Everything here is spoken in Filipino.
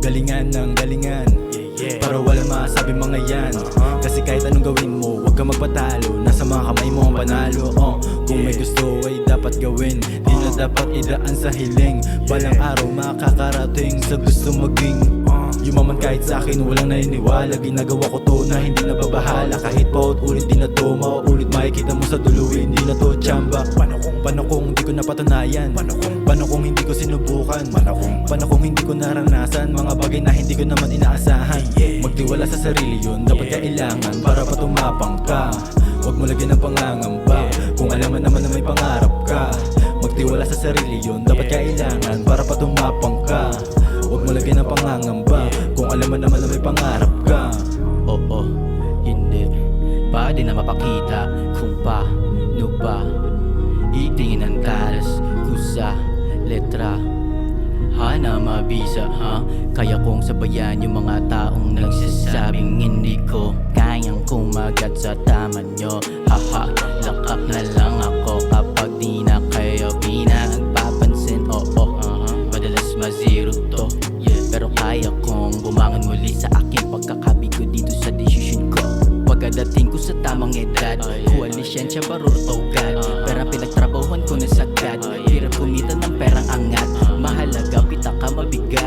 galingan ng galingan, para wala masabi mga yan. Kasi kahit anong gawin mo, huwag kang magpatalo, nasa mga kamay mo ang panalo. Kung may gusto ay dapat gawin, di na dapat idaan sa hiling. Balang araw makakarating sa gusto maging yumaman kahit sa akin walang naniniwala. Ginagawa ko to na hindi nababahala. Kahit paulit-ulit di na to mauulit, makikita mo sa dulo hindi na to tsamba. Paano kung di ko napatunayan? Paano kung hindi ko sinubukan? Paano kung hindi ko naranasan mga bagay na hindi ko naman inaasahan? Magtiwala sa sarili yun, dapat kailangan para patumapang ka. Huwag mo lagyan ng pangangamba kung alam mo naman na may pangarap ka. Magtiwala sa sarili yun, dapat kailangan para patumapang ka. Huwag mo lagyan ng pangangamba kung alam mo naman na may pangarap ka. Oo, hindi pa din na mapakita kung paano ba itingin ang talas ko sa letra. Hana mabisa ha, kaya kong sabayan yung mga taong nagsasabing hindi ko kayang kumagat sa tama nyo. Haha, lock up na lang ako kapag di na kayo pinagpapansin. Oo, madalas ma-zero to, pero kaya kong bumangon muli sa aking pagkakabigo dito sa desisyon ko. Pagkadating ko sa tamang edad, huwag lisensya barurtogad, pero pinagtrabahuan ko na sagad. Hirap kumita ng perang angat, mahalaga pitaka mabigat.